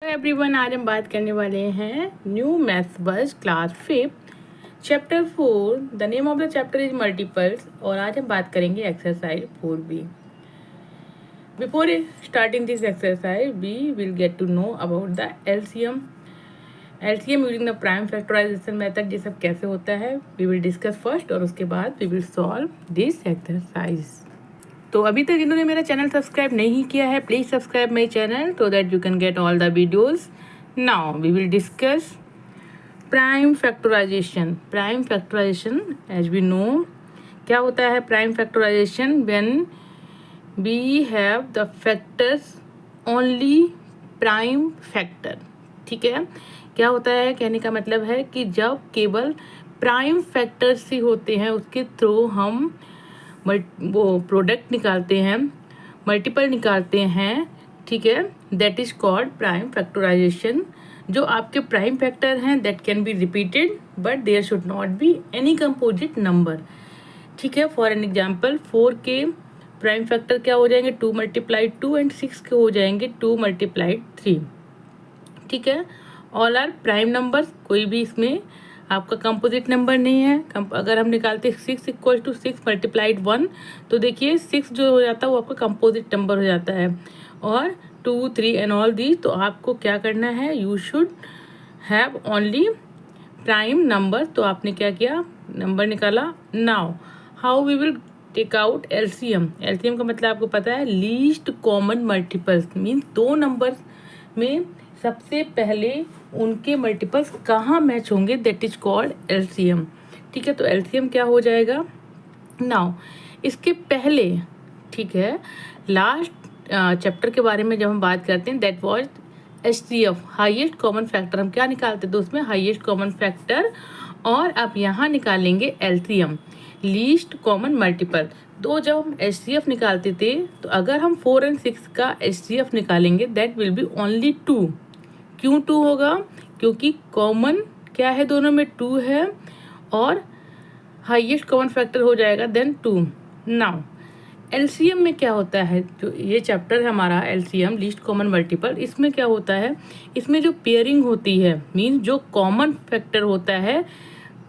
Everyone, आज हम बात करने वाले हैं न्यू मैथ्स बस class 5 chapter 4। The name of the chapter is multiples और आज हम बात करेंगे exercise 4B। Before starting this exercise we will get to know about the LCM using the prime factorisation method. ये सब कैसे होता है वी विल डिस्कस फर्स्ट और उसके बाद we will solve this exercise. तो अभी तक इन्होंने मेरा चैनल सब्सक्राइब नहीं किया है, please subscribe my channel so that you can get all the videos. Now we will discuss prime factorization. Prime factorization as we know क्या होता है prime factorization? When we have the factors only prime factor. ठीक है, क्या होता है कहने का मतलब है कि जब केवल प्राइम फैक्टर्स ही होते हैं उसके थ्रू हम वो प्रोडक्ट निकालते हैं, मल्टीपल निकालते हैं। ठीक है, that is called prime factorization. जो आपके प्राइम फैक्टर हैं that can be repeated but there should not be any composite number. ठीक है, फॉर एन एग्जाम्पल 4 के प्राइम फैक्टर क्या हो जाएंगे 2 × 2 एंड 6 के हो जाएंगे 2 × 3। ठीक है, ऑल आर प्राइम नंबर्स, कोई भी इसमें आपका कंपोजिट नंबर नहीं है। अगर हम निकालते 6 = 6 × 1 तो देखिए 6 जो हो जाता है वो आपका कंपोजिट नंबर हो जाता है। और 2, 3 एंड ऑल दी, तो आपको क्या करना है, you should have only prime number. तो आपने क्या किया, नंबर निकाला। Now how we will take out LCM. LCM का मतलब आपको पता है लीस्ट कॉमन मल्टीपल्स, मीन्स दो नंबर में सबसे पहले उनके मल्टीपल्स कहाँ मैच होंगे, दैट इज कॉल्ड एलसीएम। ठीक है, तो एलसीएम क्या हो जाएगा। नाउ इसके पहले, ठीक है, लास्ट चैप्टर के बारे में जब हम बात करते हैं that was HCF, highest common factor. हम क्या निकालते थे उसमें, हाईएस्ट कॉमन फैक्टर। और अब यहाँ निकालेंगे एलसीएम, लीस्ट कॉमन मल्टीपल। तो जब हम एचसीएफ निकालते थे तो अगर हम 4 और 6 का एचसीएफ निकालेंगे दैट विल बी ओनली 2। क्यों 2 होगा, क्योंकि कॉमन क्या है दोनों में 2 है और हाईएस्ट कॉमन फैक्टर हो जाएगा देन 2। नाउ एलसीएम में क्या होता है, जो ये चैप्टर है हमारा एलसीएम लीस्ट कॉमन मल्टीपल, इसमें क्या होता है, इसमें जो पेयरिंग होती है मीन्स जो कॉमन फैक्टर होता है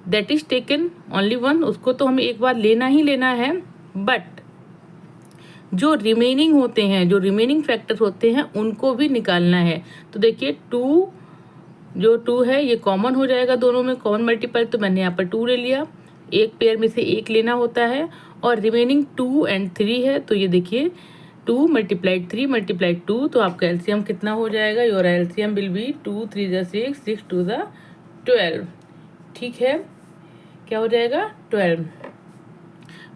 दैट इज टेकन ओनली 1, उसको तो हमें एक बार लेना ही लेना है। बट जो रिमेनिंग होते हैं, जो रिमेनिंग फैक्टर होते हैं उनको भी निकालना है। तो देखिए 2 जो 2 है ये कॉमन हो जाएगा दोनों में, कॉमन मल्टीपल, तो मैंने यहाँ पर 2 ले लिया। एक पेयर में से एक लेना होता है और रिमेनिंग 2 और 3 है। तो ये देखिए 2 × 3 × 2, तो आपका एलसीएम कितना हो जाएगा, योर एलसीएम विल बी 2 × 3 = 6, 6 × 2 = 12। ठीक है, क्या हो जाएगा 12।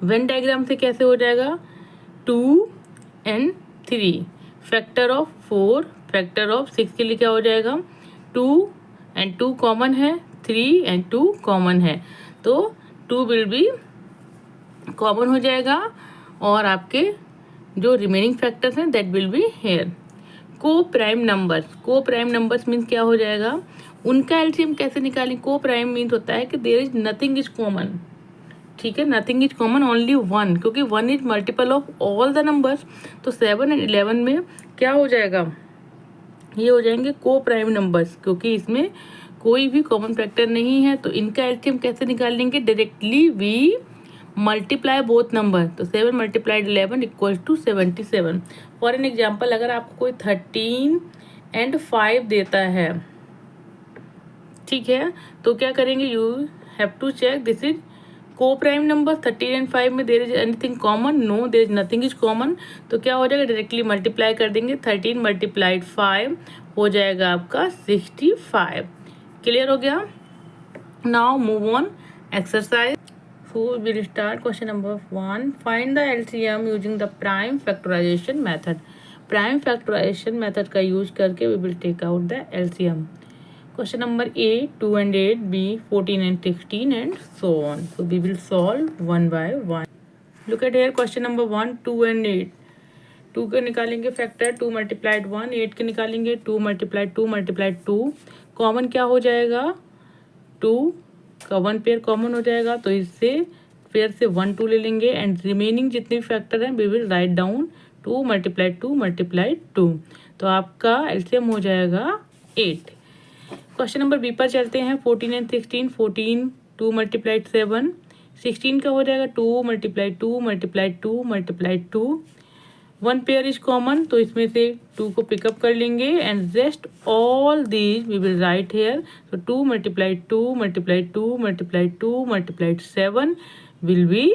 वेन डायग्राम से कैसे हो जाएगा, 2 और 3, फैक्टर ऑफ 4, फैक्टर ऑफ 6 के लिए क्या हो जाएगा, 2 और 2 कॉमन है, 3 और 2 कॉमन है, तो 2 विल बी कॉमन हो जाएगा और आपके जो रिमेनिंग फैक्टर्स हैं दैट विल बी हेयर। को प्राइम नंबर्स मीन्स क्या हो जाएगा, उनका एलसीएम कैसे निकालें। को प्राइम मीन्स होता है कि there is nothing is common. ठीक है, नथिंग इज कॉमन ओनली 1, क्योंकि 1 is multiple of all the numbers. तो 7 और 11 में क्या हो जाएगा, ये हो जाएंगे को प्राइम नंबर्स, क्योंकि इसमें कोई भी कॉमन फैक्टर नहीं है। तो इनका एलसीएम कैसे निकालेंगे, directly we multiply both number. तो 7 × 11 = 77। फॉर एन एग्जाम्पल अगर आपको कोई 13 और 5 देता है, ठीक है, तो क्या करेंगे, you have to check this is co prime number. 13 और 5 में there is anything common, no there is nothing is common. तो क्या हो जाएगा, डायरेक्टली मल्टीप्लाई कर देंगे। 13 × 5 हो जाएगा आपका 65। क्लियर हो गया। Now move on exercise. So we will start question number 1. Find the LCM using the prime factorization method. Prime factorization method का यूज करके we will take out the LCM. Question number A 2 and 8, B 14 and 16 and so on. So we will solve one by one. Look at here question number 1 2 and 8. 2 के निकालेंगे factor 2 × 1, 8 के निकालेंगे 2 × 2 × 2। Common क्या हो जाएगा, 2 का 1 pair common हो जाएगा, तो इससे पेयर से 1 2 ले लेंगे एंड रिमेनिंग जितने भी फैक्टर हैं वी विल राइट डाउन 2 × 2 × 2। तो आपका एलसीएम हो जाएगा 8। क्वेश्चन नंबर बी पर चलते हैं। 14 एंड 16। 14 2 मल्टीप्लाइड 7। 16 का हो जाएगा 2 multiplied 2 multiplied 2 multiplied 2। 1 pair is common, तो इसमें से 2 को पिकअप कर लेंगे and rest all these we will write here. तो 2 multiplied 2 multiplied 2 multiplied 2 multiplied 7 will be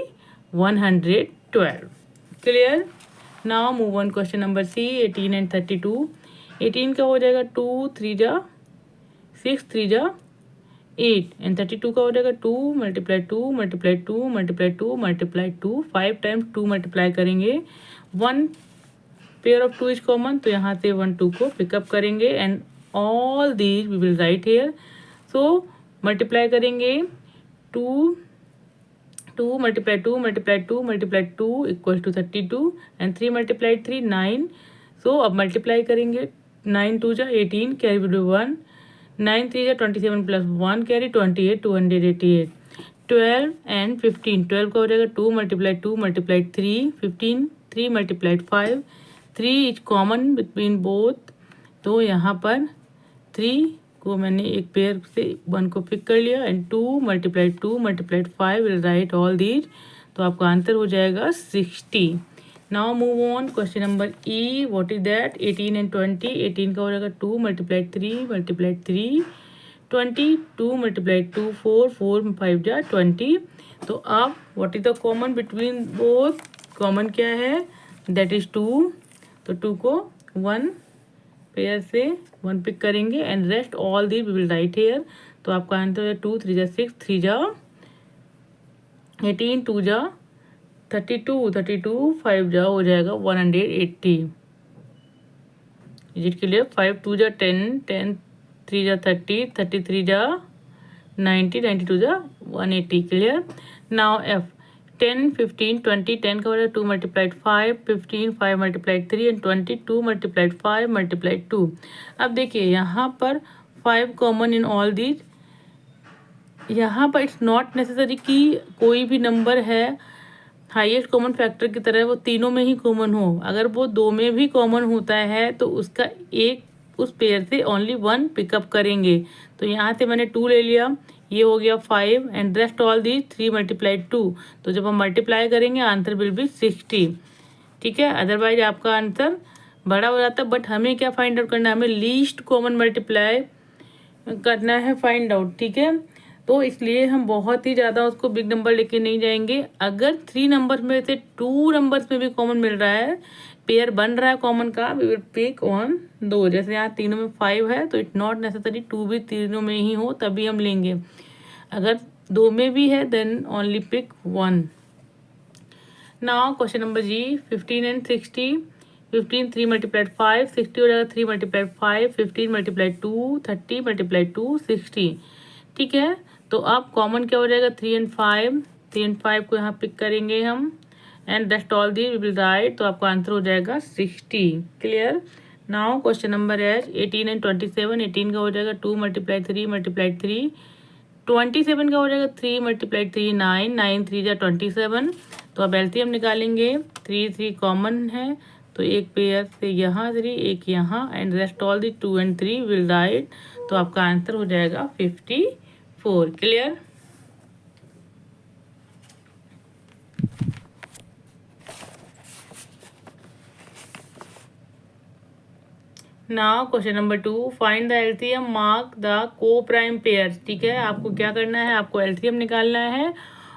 112। Clear. Now move on question number C. 18 and 32। 18 का हो जाएगा 2 3 जा 6 3 जा 8 एंड 32 का हो जाएगा 2 multiplied 2 multiplied 2 multiplied 2 multiplied 2। 5 times 2 multiply करेंगे। 1 पेयर ऑफ 2 इज कॉमन, तो यहाँ से 1 2 को पिकअप करेंगे and all these we will write here. So multiply करेंगे 2 2 multiply 2 multiply 2 multiply 2 equal to 32 and 3 multiply 3 9। So अब मल्टीप्लाई करेंगे 9 2 जा 18 कैरी विल बी 1। 9 3 जा 27 प्लस 1 कैरी 28 288। 12 एंड 15। 12 का हो जाएगा 2 multiply 2 multiply 3 15। 3 multiplied 5। 3 is common between both, तो यहाँ पर 3 को मैंने एक पेयर से 1 को पिक कर लिया and 2 multiplied 2 multiplied 5 will write all these. तो आपका आंसर हो जाएगा 60। Now move on question number E. What is that? 18 and 20। 18 का हो जाएगा 2 मल्टीप्लाइड 3 मल्टीप्लाइड 3 20। 2 मल्टीप्लाइड 2 4 4 5 जा 20। तो अब what is the common between both? Common क्या है? That is 2। तो 2 को 1 पेयर से 1 पिक करेंगे and rest all the we will write here. तो आपका आंसर है 2 3 जा 6 3 जा 18 2 जा 32 32 5 जा हो जाएगा 180। Is it clear? 5 2 जा 10 10 3 जा 30 33 जा 90 92 जा 180। क्लियर। Now F 10 15 20। 10 का हो जाएगा 2 multiplied 5 15 5 multiplied 3 and 20 2 multiplied 5 multiplied 2। अब देखिए यहाँ पर 5 कॉमन इन ऑल दीज। यहाँ पर इट्स नॉट नेसेसरी कि कोई भी नंबर है हाईएस्ट कॉमन फैक्टर की तरह वो तीनों में ही कॉमन हो। अगर वो 2 में भी कॉमन होता है तो उसका एक उस पेयर से ओनली 1 पिकअप करेंगे। तो यहाँ से मैंने 2 ले लिया, ये हो गया 5 and rest all the 3 multiplied 2। तो जब हम मल्टीप्लाई करेंगे आंसर विल बी 60। ठीक है। अदरवाइज आपका आंसर बड़ा हो जाता है। बट हमें क्या फाइंड आउट करना है? हमें लीस्ट कॉमन मल्टीप्लाई करना है फाइंड आउट। ठीक है। तो इसलिए हम बहुत ही ज़्यादा उसको बिग नंबर लेके नहीं जाएंगे। अगर 3 नंबर में से 2 नंबर्स में भी कॉमन मिल रहा है, पेयर बन रहा है कॉमन का, वी विल पिक ऑन 2। जैसे यहाँ तीनों में 5 है तो इट नॉट नेसेसरी 2 भी तीनों में ही हो तभी हम लेंगे। अगर 2 में भी है then only pick 1। Now question number G 15 and 60। 15 3 multiplied 5 60 हो जाएगा 3 मल्टीप्लाइड 5 15 मल्टीप्लाइड 2 30 मल्टीप्लाइड 2 60। ठीक है। तो अब कॉमन क्या हो जाएगा? 3 एंड 5। 3 एंड 5 को यहाँ पिक करेंगे हम and rest all the we will write. तो आपका आंसर हो जाएगा 60। Clear. Now question number H 18 and 27। 18 का हो जाएगा 2 मल्टीप्लाइड 3 मल्टीप्लाइड 3। 27 का हो जाएगा 3 मल्टीप्लाइड 3 9 9 3 जा 27। तो अब एलसीएम निकालेंगे। 3 3 कॉमन है तो एक पेयर से यहाँ 3 एक यहाँ and rest all the 2 and 3 will write. तो आपका आंसर हो जाएगा 54। Clear. Now question number 2 find the LCM mark the co prime pairs. ठीक है। आपको क्या करना है? आपको एलसीएम निकालना है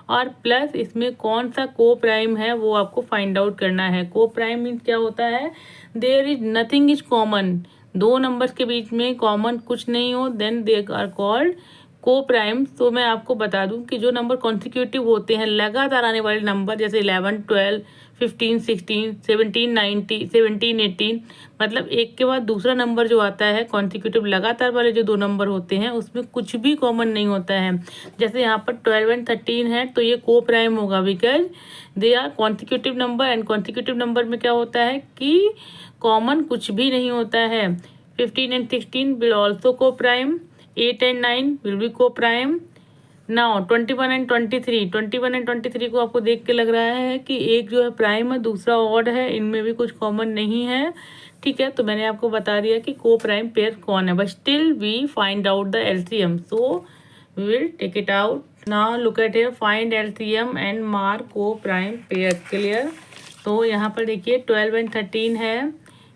और प्लस इसमें कौन सा को प्राइम है वो आपको फाइंड आउट करना है। को प्राइम मीन्स क्या होता है? There is nothing is common. 2 numbers के बीच में कॉमन कुछ नहीं हो then they are called co prime. तो मैं आपको बता दूं कि जो नंबर कॉन्सिक्यूटिव होते हैं, लगातार आने वाले नंबर, जैसे 11 12 15 16 17 19 17 18, मतलब एक के बाद दूसरा नंबर जो आता है कॉन्सिक्यूटिव लगातार वाले जो 2 नंबर होते हैं उसमें कुछ भी कॉमन नहीं होता है। जैसे यहाँ पर 12 एंड 13 है तो ये को प्राइम होगा because they are consecutive number and consecutive number में क्या होता है कि कॉमन कुछ भी नहीं होता है। 15 एंड 16 विल ऑल्सो को प्राइम। 8 एंड 9 विल बी को प्राइम। Now 21 and 23। 21 एंड 23 को आपको देख के लग रहा है कि एक जो है प्राइम है दूसरा ऑड है, इनमें भी कुछ कॉमन नहीं है। ठीक है, तो मैंने आपको बता दिया कि को प्राइम पेयर कौन है, but still we find out the LCM, so we will take it out. Now look at here, find LCM and mark co prime pair. Clear. तो यहाँ पर देखिए 12 एंड 13 है,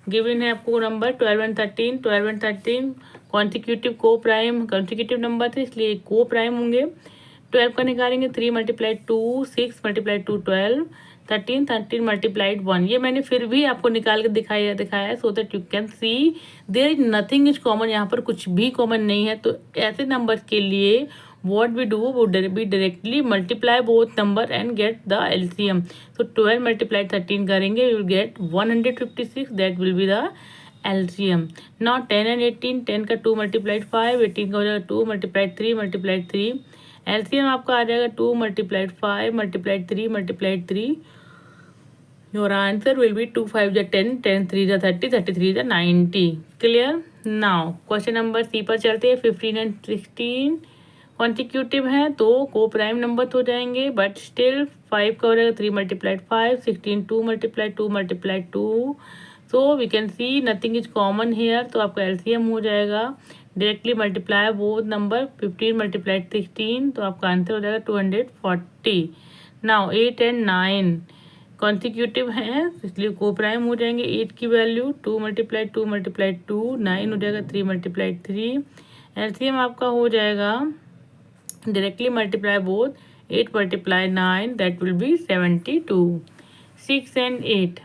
गिवन है आपको नंबर 12 एंड 13. 12 एंड 13 कॉन्सिक्यूटिव को prime consecutive number थे, इसलिए को प्राइम होंगे. 12 का निकालेंगे 3 मल्टीप्लाई 2 6 मल्टीप्लाई 2 12, 13 13 मल्टीप्लाइड 1. ये मैंने फिर भी आपको निकाल के दिखाया है, so that you can see there is nothing is common. यहाँ पर कुछ भी कॉमन नहीं है. तो ऐसे नंबर्स के लिए what we do would be directly multiply both number and get the LCM. So 12 multiplied 13 करेंगे, you will get 156. that will be the LCM. now 10 and 18, 10 का 2 multiplied 5, 18 का हो जाएगा 2 multiplied 3 multiplied 3. LCM आपका आ जाएगा 2 multiplied 5 multiplied 3 multiplied 3. your answer will be 2 5 जा 10, 10 3 जा 30, 33 जा 90. clear. now question number C पर चलते हैं. 15 and 16 कॉन्सिक्यूटिव है तो को प्राइम नंबर हो जाएंगे, बट स्टिल 5 का हो जाएगा 3 multiplied 5, 16 2 multiplied 2 multiplied 2. So we can see nothing is common here, तो आपका एलसीएम हो जाएगा directly multiply both number. 15 multiplied 16, तो आपका आंसर हो जाएगा 240. नाउ 8 एंड 9 कॉन्सिक्यूटिव हैं, इसलिए को प्राइम हो जाएंगे. 8 की वैल्यू 2 मल्टीप्लाइड 2 मल्टीप्लाइड 2, 9 हो जाएगा 3 मल्टीप्लाइड 3. एलसीएम आपका हो जाएगा directly multiply both. 8 multiply 9, that will be 72. 6 and 8,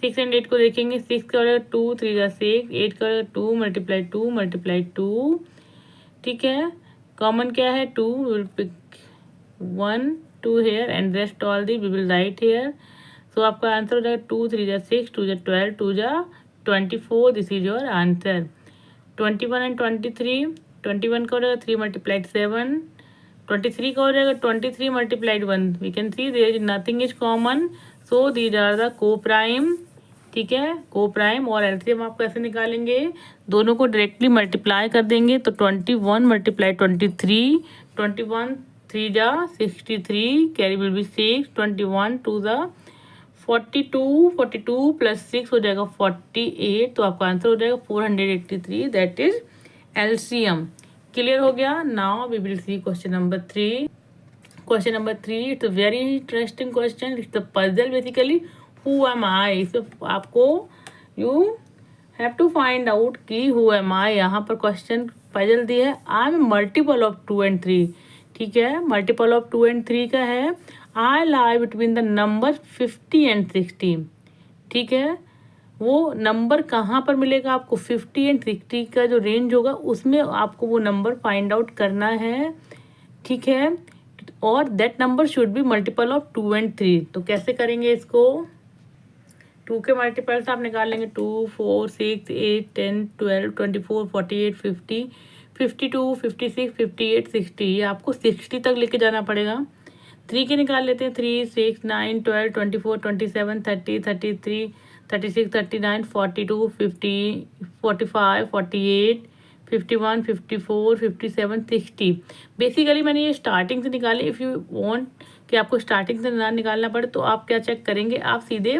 6 and 8 को देखेंगे. 6 का हो जाएगा 2 3 का 6, 8 का हो जाएगा 2 मल्टीप्लाई 2 मल्टीप्लाई 2. ठीक है, कॉमन क्या है 2, will pick 1 2 here and rest all the we will write here. So आपका आंसर हो जाएगा 2 3 जा 6, 2 जा 12, 2 जा 24. This is your answer. 21 and 23, 21 का हो जाएगा 3 मल्टीप्लाइड 7, 23 का हो जाएगा 23 multiplied 1. We can see there is nothing is common, so these are the co prime. ठीक है, को प्राइम. और एलसीएम आप कैसे निकालेंगे, दोनों को डायरेक्टली मल्टीप्लाई कर देंगे. तो 21 मल्टीप्लाई 23, 21 3 जा 63, कैरी विल बी 6, 21 2 जा 42, 42 प्लस 6 हो जाएगा 48. तो आपका आंसर हो जाएगा 483. That is LCM. क्लियर हो गया. Now we will see question number 3. Question number 3, it's a very interesting question. It's a puzzle basically. Who am I, इसे आपको you have to find out कि हु एम आई. यहाँ पर question puzzle दिया है. I am multiple of 2 and 3. ठीक है, multiple of 2 and 3 का है. I lie between the number 50 and 60. ठीक है, वो नंबर कहाँ पर मिलेगा आपको, 50 एंड 60 का जो रेंज होगा उसमें आपको वो नंबर फाइंड आउट करना है. ठीक है, और that number should be multiple of 2 and 3. तो कैसे करेंगे इसको, 2 के मल्टीपल्स आप निकाल लेंगे. 2 4 6 8 10 12 24 48 50 52 56 58 60. ये आपको 60 तक लेके जाना पड़ेगा. 3 के निकाल लेते हैं. 3 6 9 12 24 27 30 33 36 39 42 50 45 48 51 54 57 60. बेसिकली मैंने ये स्टार्टिंग से निकाले. इफ़ यू वांट कि आपको स्टार्टिंग से ना निकालना पड़े तो आप क्या चेक करेंगे, आप सीधे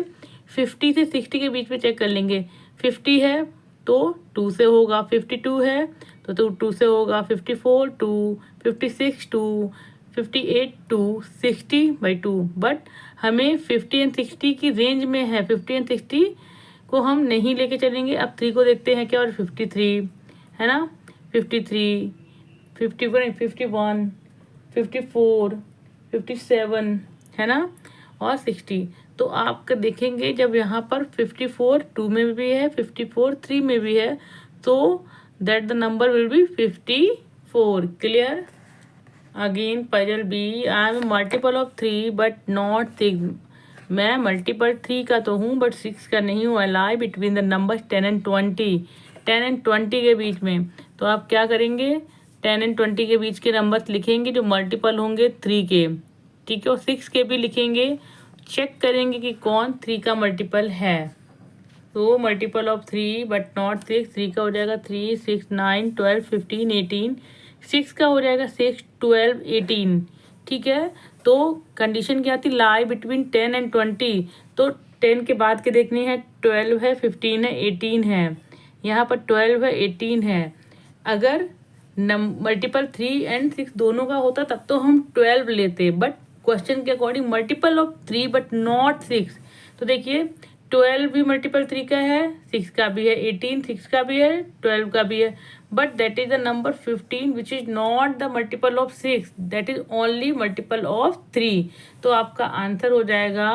50 से 60 के बीच में चेक कर लेंगे. 50 है तो 2 से होगा, 52 है तो 2 से होगा, 54 2, 56 2, 58 2, 60/2. बट हमें 50 and 60 की रेंज में है. 50 and 60 को हम नहीं लेके चलेंगे. अब 3 को देखते हैं क्या, और 53 है ना, 53 51 51 54 57 है ना, और 60. तो आप देखेंगे जब यहाँ पर 54 2 में भी है, 54 3 में भी है, तो that the number will be 54. Clear. Again puzzle B, I am multiple of 3 but not 6. मैं मल्टीपल 3 का तो हूँ बट 6 का नहीं हूँ. I lie between the number 10 and 20. 10 and 20 के बीच में. तो आप क्या करेंगे, 10 and 20 के बीच के नंबर्स लिखेंगे जो मल्टीपल होंगे 3 के. ठीक है, और 6 के भी लिखेंगे. चेक करेंगे कि कौन 3 का मल्टीपल है. तो मल्टीपल ऑफ 3 बट नॉट 6. 3 का हो जाएगा 3 6 9 12 15 18. 6 का हो जाएगा 6 12 18. ठीक है, तो कंडीशन क्या थी, लाई बिटवीन 10 and 20. तो 10 के बाद के देखनी है, 12 है, 15 है, 18 है। यहाँ पर 12 है, 18 है। अगर मल्टीपल 3 एंड 6 दोनों का होता तब तो हम 12 लेते, बट क्वेश्चन के according multiple of 3 but not 6। तो देखिए 12 भी मल्टीपल 3 का है, 6 का भी है, 18 6 का भी है, 12 का भी है, but that is the number 15 which is not the multiple of 6, that is only multiple of 3। तो आपका आंसर हो जाएगा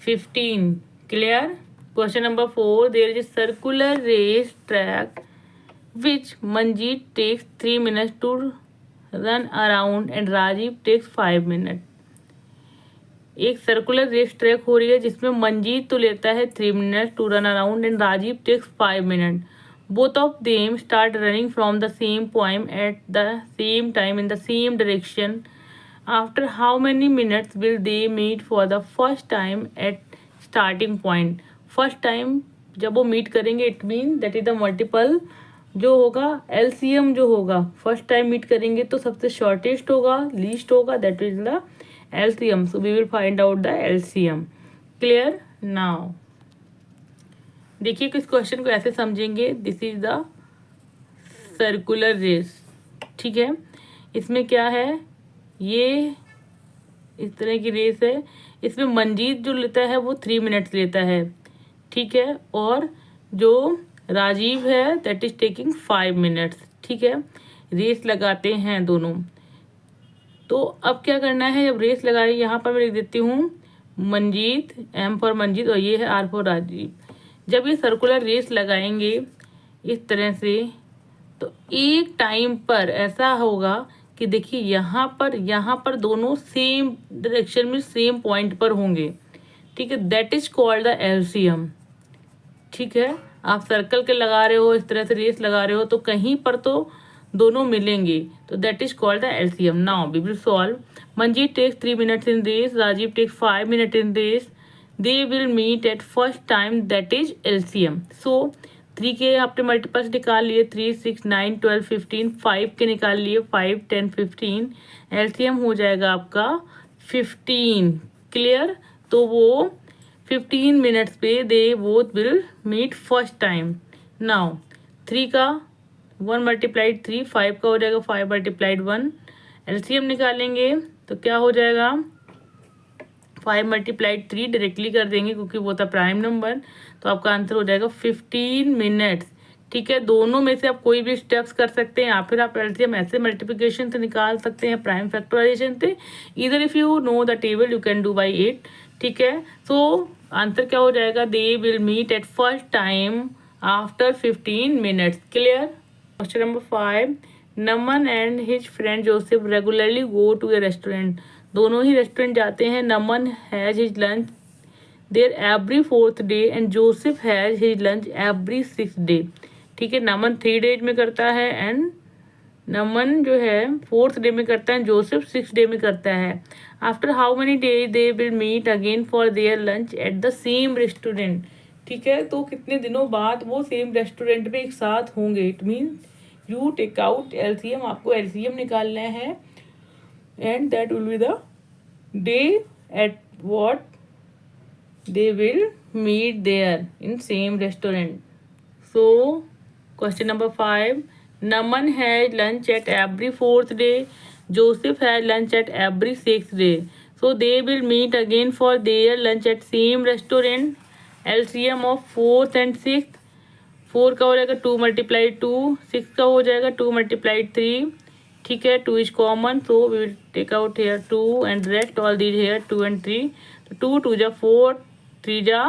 15। Clear. Question number 4, there is a circular race track which Manjeet takes 3 minutes to run around and Rajiv takes 5 minutes। एक circular race track हो रही है जिसमें मंजीत तो लेता है 3 minute to run around and Rajeev takes 5 minute. Both of them start running from the same point at the same time in the same direction. After how many minutes will they meet for the first time at starting point. First time जब वो meet करेंगे it mean that is the multiple जो होगा LCM जो होगा। First time meet करेंगे तो सबसे शॉर्टेस्ट होगा, लीस्ट होगा, that is the LCM. So we will find out the LCM. Clear? Now देखिए किस क्वेश्चन को ऐसे समझेंगे, this is the circular race. ठीक है, इसमें क्या है, ये इस तरह की रेस है। इसमें मंजीत जो लेता है वो 3 मिनट्स लेता है, ठीक है, और जो राजीव है दैट इज टेकिंग 5 मिनट्स। ठीक है, रेस लगाते हैं दोनों। तो अब क्या करना है, जब रेस लगा रही, यहाँ पर मैं लिख देती हूँ मंजीत, M फॉर मंजीत, और ये है R फॉर राजीव। जब ये सर्कुलर रेस लगाएंगे इस तरह से तो एक टाइम पर ऐसा होगा कि देखिए यहाँ पर दोनों सेम डायरेक्शन में सेम पॉइंट पर होंगे। ठीक है, that is called the LCM। ठीक है, आप सर्कल के लगा रहे हो, इस तरह से रेस लगा रहे हो तो कहीं पर तो दोनों मिलेंगे, तो that is called the LCM। Now we will solve. Manjeet takes 3 minutes in race, Rajeev takes 5 minute in race, they will meet at first time, that is LCM। So 3 के आपने मल्टीपल्स निकाल लिए, 3 6 9 12 15, 5 के निकाल लिए, 5 10 15, LCM हो जाएगा आपका 15। क्लियर। तो वो 15 मिनट्स पे they both will meet first time. Now 3 का 1 मल्टीप्लाइड 3, 5 का हो जाएगा 5 मल्टीप्लाइड 1। LCM निकालेंगे तो क्या हो जाएगा, 5 मल्टीप्लाइड 3 डायरेक्टली कर देंगे क्योंकि वो था प्राइम नंबर, तो आपका आंसर हो जाएगा 15 मिनट्स। ठीक है, दोनों में से आप कोई भी स्टेप्स कर सकते हैं या फिर आप LCM ऐसे मल्टीप्लिकेशन से निकाल सकते हैं, प्राइम फैक्टराइजेशन से। इधर if you know the table you can do by 8। ठीक है, सो आंसर क्या हो जाएगा, they will meet at first time after 15 minutes. Clear. Question number 5, Naman and his friend Joseph regularly go to a restaurant. दोनों ही restaurant जाते हैं। Naman has his lunch there every 4th day and Joseph has his lunch every 6th day. ठीक है, नमन 3 days में करता है and नमन जो है 4th डे में करता है, जोसेफ 6th डे में करता है। After how many days they will meet again for their lunch at the same restaurant. ठीक है, तो कितने दिनों बाद वो सेम रेस्टोरेंट में एक साथ होंगे। It means you take out LCM, आपको LCM निकालना है and that will be the day at what they will meet there in same restaurant. So question number 5, Naman has lunch at every 4th day, Joseph has lunch at every 6th day, so they will meet again for their lunch at same restaurant। LCM of 4th and 6th, 4 का हो जाएगा 2 multiplied 2, 6 का हो जाएगा 2 multiplied 3। ठीक है, 2 is common, so we will take out here 2 and rest all these here 2 and 3। तो 2 2 जा 4, 3 जा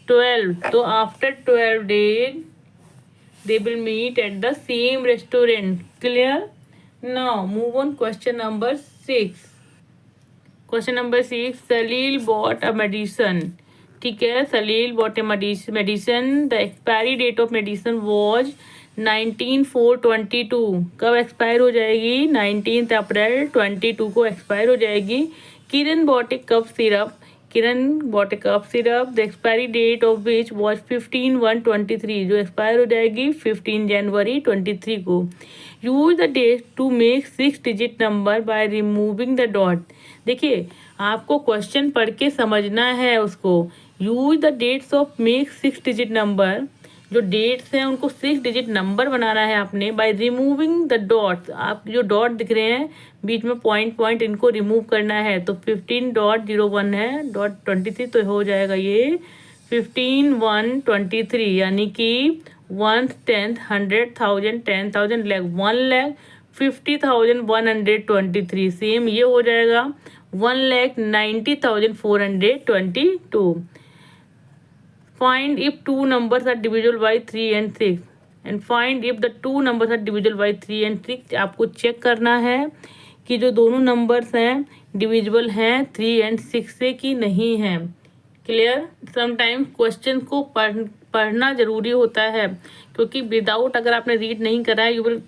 12। तो after 12 days they will meet at the same restaurant। Clear? Now move on question number 6। Question number 6, Salil bought a medicine। ठीक है, Salil bought a medicine, the expiry date of medicine was 19/4/22। कब expire हो जाएगी, 19 अप्रैल 22 को expire हो जाएगी। Kiran bought a cup syrup, Kiran bought a cup syrup, the expiry date of which was 15/1/23, जो expire हो जाएगी 15 जनवरी 23 को। Use the date to make 6 digit number by removing the dot. देखिए आपको क्वेश्चन पढ़ के समझना है उसको, use the dates of make 6 digit number, जो डेट्स हैं उनको 6 डिजिट नंबर बनाना है आपने बाय रिमूविंग द डॉट्स। आप जो डॉट दिख रहे हैं बीच में पॉइंट पॉइंट, इनको रिमूव करना है। तो 15.01 है, .23 तो हो जाएगा ये 15,123, यानी कि 1 10th 100,000 10,000 लाख 1,50,123। सेम ये हो जाएगा 1,90,422। Find if two numbers are divisible by 3 and 6 and find if the two numbers are divisible by 3 and 6। आपको चेक करना है कि जो दोनों नंबर्स हैं डिविजिबल हैं 3 and 6 से कि नहीं हैं। क्लियर। समटाइम्स क्वेश्चन को पढ़ना ज़रूरी होता है, क्योंकि विदाउट अगर आपने रीड नहीं करा है you will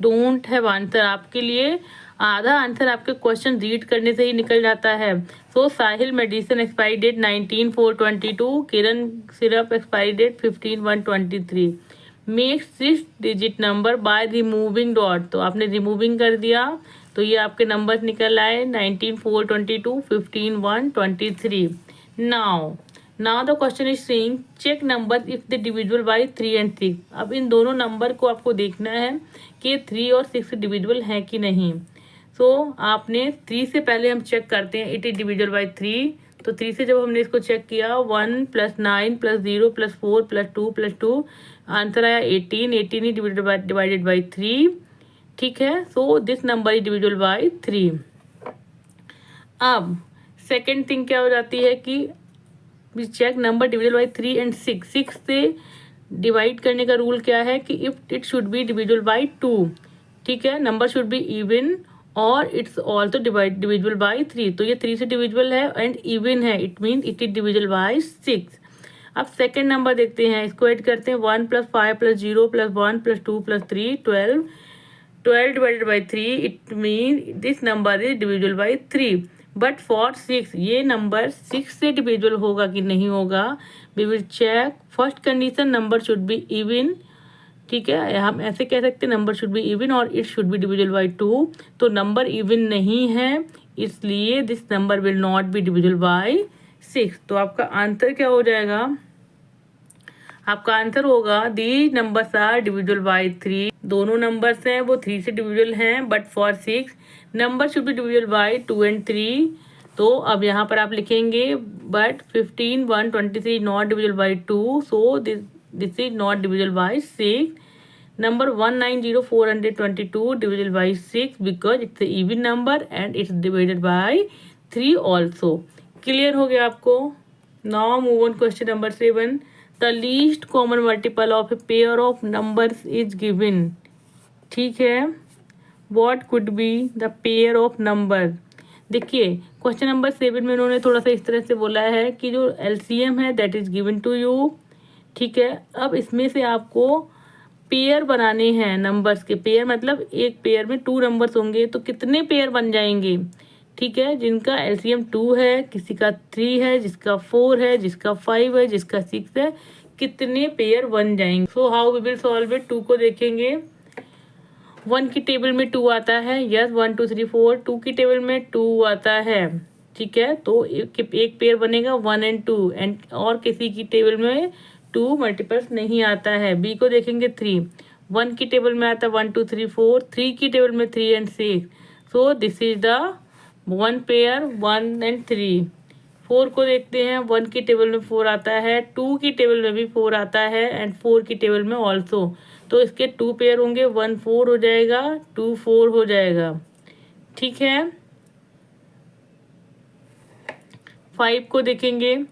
don't have answer. आपके लिए आधा आंसर आपके क्वेश्चन रीड करने से ही निकल जाता है। So Sahil medicine expiry date 19/4/22, Kiran syrup expiry date 15/1/23। Make 6 digit number by removing dot, तो आपने रिमूविंग कर दिया तो ये आपके नंबर निकल आए 19/4/22, 15/1/23। Now the question is saying check number if the divisible by 3 and 6। अब इन दोनों नंबर को आपको देखना है कि 3 और 6 डिविजिबल हैं कि नहीं। सो आपने 3 से पहले हम चेक करते हैं इट इज डिविजिबल बाय 3। तो 3 से जब हमने इसको चेक किया 1 + 9 + 0 + 4 + 2 + 2 आंसर आया 18। 18 ही डिवाइडेड बाई 3। ठीक है, so this number is divisible by 3। अब सेकेंड थिंग क्या हो जाती है कि we check number divisible by 3 and 6। 6 से डिवाइड करने का रूल क्या है कि if it should be divisible by 2। ठीक है, नंबर शुड बी इवन और इट्स ऑल्सो डिविजिबल बाय 3। तो ये 3 से डिविजिबल है एंड इवन है, it mean it is divisible bye 6। अब सेकेंड नंबर देखते हैं, इसको ऐड करते हैं 1 + 5 + 0 + 1 + 2 + 3 12। 12 divided by 3 it mean this number is divisible by 3। But for 6 ये नंबर 6 से डिविजिबल होगा कि नहीं होगा, we will check. First condition number should be even. ठीक है, हम ऐसे कह सकते हैं नंबर शुड बी इवन और it should be divisible by 2। तो नंबर इवन नहीं है, इसलिए this number will not be divisible by 6। तो आपका आंसर क्या हो जाएगा, आपका आंसर होगा the numbers are divisible by 3। दोनों नंबर्स हैं वो 3 से डिविजिबल हैं, but for 6 number should be divisible by 2 and 3। तो अब यहाँ पर आप लिखेंगे but 15/1/23 not divisible by 2, so this is not divisible by 6। Number 1,90,422 divisible by 6 because it's even number and it's divided by 3 also. Clear हो गया आपको। Now move on question number 7। The least common multiple of a pair of numbers is given. ठीक है, what could be the pair of number. देखिए question number 7 में उन्होंने थोड़ा सा इस तरह से बोला है कि जो एलसीएम है that is given to you. ठीक है, अब इसमें से आपको पेयर बनाने हैं नंबर्स के। पेयर मतलब एक पेयर में 2 नंबर्स होंगे तो कितने पेयर बन जाएंगे। ठीक है, जिनका एलसीएम 2 है, किसी का 3 है, जिसका 4 है, जिसका 5 है, जिसका 6 है, कितने पेयर बन जाएंगे। So how we will solve it. 2 को देखेंगे, 1 की टेबल में 2 आता है, यस 1 2 3 4। 2 की टेबल में 2 आता है। ठीक है, तो एक पेयर बनेगा 1 and 2 एंड और किसी की टेबल में 2 मल्टीपल्स नहीं आता है। बी को देखेंगे 3, 1 की टेबल में आता है 1 2 3 4, 3 की टेबल में 3 and 6। So this is the 1 pair 1 and 3। 4 को देखते हैं, 1 की टेबल में 4 आता है, 2 की टेबल में भी 4 आता है एंड 4 की टेबल में ऑल्सो। तो इसके 2 पेयर होंगे, 1 4 हो जाएगा, 2 4 हो जाएगा। ठीक है, 5 को देखेंगे,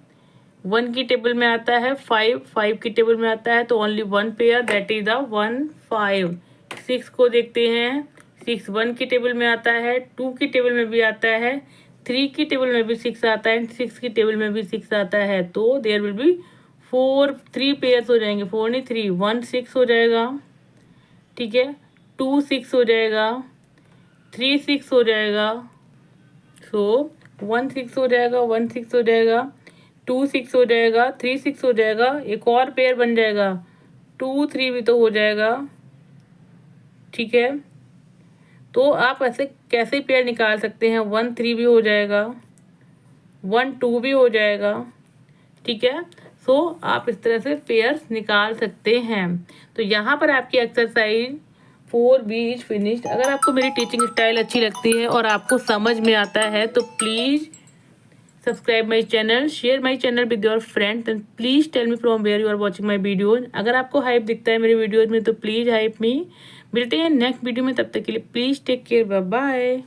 1 की टेबल में आता है 5, 5 की टेबल में आता है तो only 1 pair that is the 1 5। 6 को देखते हैं, 6 1 की टेबल में आता है, 2 की टेबल में भी आता है, 3 की टेबल में भी 6 आता है एंड 6 की टेबल में भी 6 आता है। तो देयर विल बी 3 पेयर्स हो जाएंगे, 4 नहीं 3, 1 6 हो जाएगा। ठीक है, 2 6 हो जाएगा, 3 6 हो जाएगा। सो 1 6 हो जाएगा, 1 6 हो जाएगा, 2 6 हो जाएगा, 3 6 हो जाएगा, एक और पेयर बन जाएगा 2 3 भी तो हो जाएगा। ठीक है, तो आप ऐसे कैसे पेयर निकाल सकते हैं, 1 3 भी हो जाएगा, 1 2 भी हो जाएगा, ठीक है। सो आप इस तरह से पेयर्स निकाल सकते हैं। तो यहाँ पर आपकी एक्सरसाइज 4B इज फिनिश्ड। अगर आपको मेरी टीचिंग स्टाइल अच्छी लगती है और आपको समझ में आता है तो please subscribe my channel, share my channel with your friends and please tell me from where you are watching my videos. अगर आपको हाइप दिखता है मेरे वीडियोज में तो प्लीज़ हाइप मी। मिलते हैं नेक्स्ट वीडियो में, तब तक के लिए please take care, bye bye.